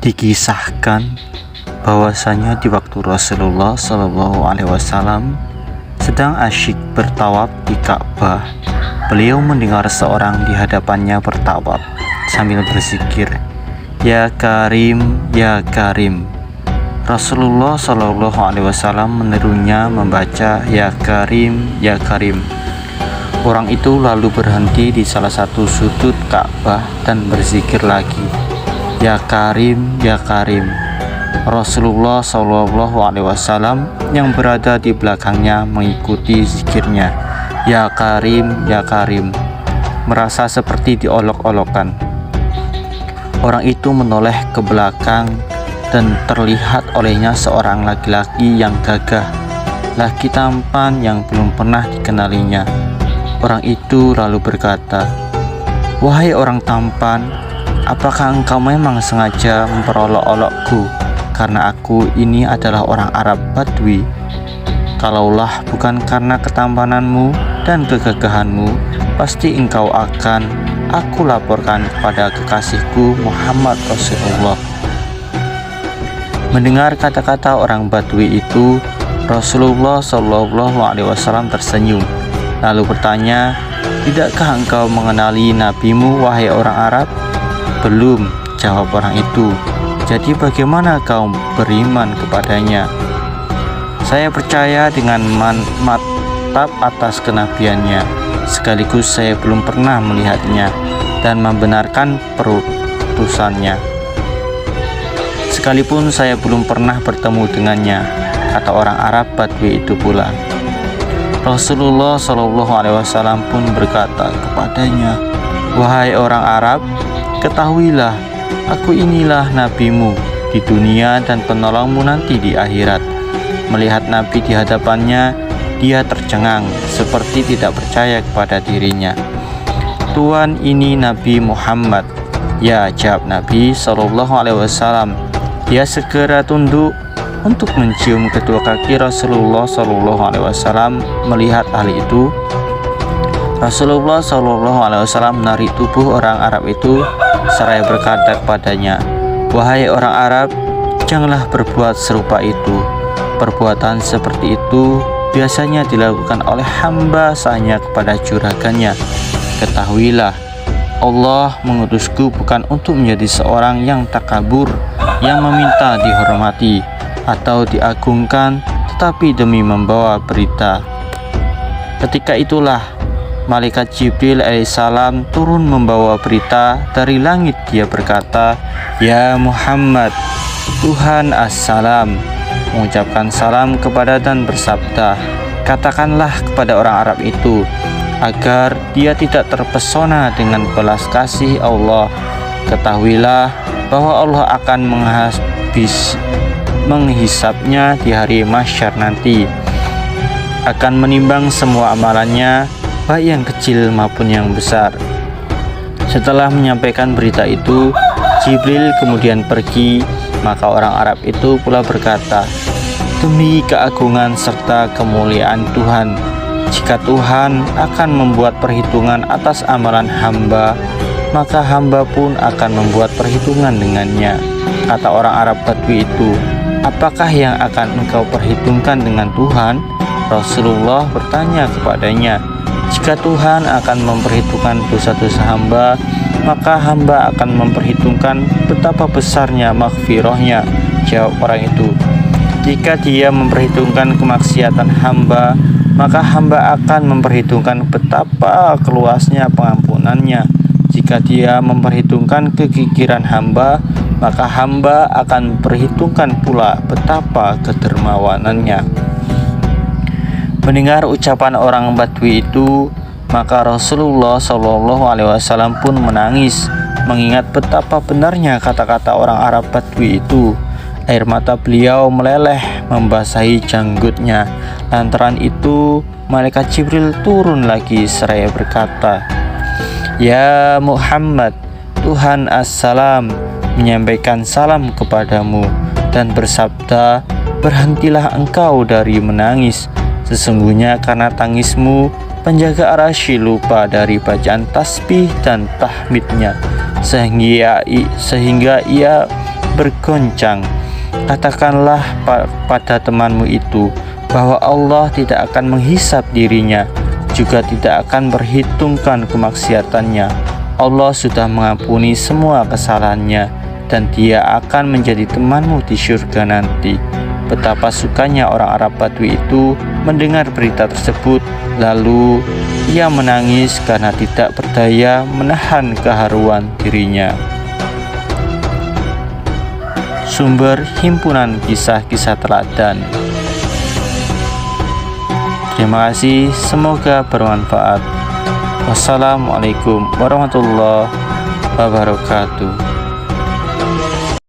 Dikisahkan bahwasanya di waktu Rasulullah SAW sedang asyik bertawaf di Ka'bah, beliau mendengar seorang di hadapannya bertawaf sambil berzikir, "Ya Karim, ya Karim." Rasulullah SAW menirunya membaca, "Ya Karim, ya Karim." Orang itu lalu berhenti di salah satu sudut Ka'bah dan berzikir lagi, "Ya Karim, ya Karim." Rasulullah SAW yang berada di belakangnya mengikuti zikirnya, "Ya Karim, ya Karim," merasa seperti diolok-olokkan. Orang itu menoleh ke belakang dan terlihat olehnya seorang laki-laki yang gagah, laki tampan yang belum pernah dikenalinya. Orang itu lalu berkata, "Wahai orang tampan, apakah engkau memang sengaja memperolok-olokku karena aku ini adalah orang Arab Badui? Kalaulah bukan karena ketampananmu dan kegagahanmu, pasti engkau akan aku laporkan kepada kekasihku Muhammad Rasulullah." Mendengar kata-kata orang Badui itu, Rasulullah SAW tersenyum, lalu bertanya, "Tidakkah engkau mengenali nabimu, wahai orang Arab?" "Belum," jawab orang itu. "Jadi bagaimana kau beriman kepadanya?" "Saya percaya dengan mantap atas kenabiannya, sekaligus saya belum pernah melihatnya dan membenarkan perutusannya. Sekalipun saya belum pernah bertemu dengannya," kata orang Arab Badui itu pula. Rasulullah SAW pun berkata kepadanya, "Wahai orang Arab, ketahuilah, aku inilah nabimu di dunia dan penolongmu nanti di akhirat." Melihat Nabi di hadapannya, dia tercengang seperti tidak percaya kepada dirinya. "Tuan, ini Nabi Muhammad." "Ya," jawab Nabi SAW. Dia segera tunduk untuk mencium kedua kaki Rasulullah SAW. Melihat hal itu, Rasulullah SAW menarik tubuh orang Arab itu seraya berkata kepadanya, "Wahai orang Arab, janganlah berbuat serupa itu. Perbuatan seperti itu biasanya dilakukan oleh hamba sahnya kepada juragannya. Ketahuilah, Allah mengutusku bukan untuk menjadi seorang yang takabur, yang meminta dihormati atau diagungkan, tetapi demi membawa berita." Ketika itulah malaikat Jibril alaihissalam turun membawa berita dari langit. Dia berkata, "Ya Muhammad, Tuhan assalam," mengucapkan salam kepada dan bersabda, "Katakanlah kepada orang Arab itu agar dia tidak terpesona dengan belas kasih Allah. Ketahuilah bahwa Allah akan menghisapnya di hari mahsyar nanti, akan menimbang semua amalannya, baik yang kecil maupun yang besar." Setelah menyampaikan berita itu, Jibril kemudian pergi. Maka orang Arab itu pula berkata, "Demi keagungan serta kemuliaan Tuhan, jika Tuhan akan membuat perhitungan atas amalan hamba, maka hamba pun akan membuat perhitungan dengannya." Kata orang Arab Badui itu, "Apakah yang akan engkau perhitungkan dengan Tuhan?" Rasulullah bertanya kepadanya, "Jika Tuhan akan memperhitungkan dosa-dosa hamba, maka hamba akan memperhitungkan betapa besarnya maghfirahnya." Jawab orang itu, "Jika dia memperhitungkan kemaksiatan hamba, maka hamba akan memperhitungkan betapa luasnya pengampunannya. Jika dia memperhitungkan kegigiran hamba, maka hamba akan memperhitungkan pula betapa kedermawanannya." Mendengar ucapan orang Badui itu, maka Rasulullah SAW pun menangis, mengingat betapa benarnya kata-kata orang Arab Badui itu. Air mata beliau meleleh membasahi janggutnya. Lantaran itu, malaikat Jibril turun lagi seraya berkata, "Ya Muhammad, Tuhan assalam menyampaikan salam kepadamu dan bersabda, berhentilah engkau dari menangis. Sesungguhnya karena tangismu, penjaga Arsy lupa dari bacaan tasbih dan tahmidnya, sehingga ia bergoncang. Katakanlah pada temanmu itu bahwa Allah tidak akan menghisap dirinya, juga tidak akan berhitungkan kemaksiatannya. Allah sudah mengampuni semua kesalahannya, dan Dia akan menjadi temanmu di surga nanti. Betapa sukanya orang Arab Badui itu mendengar berita tersebut, lalu ia menangis karena tidak berdaya menahan keharuan dirinya. Sumber himpunan kisah-kisah teladan. Terima kasih, semoga bermanfaat. Wassalamualaikum warahmatullahi wabarakatuh.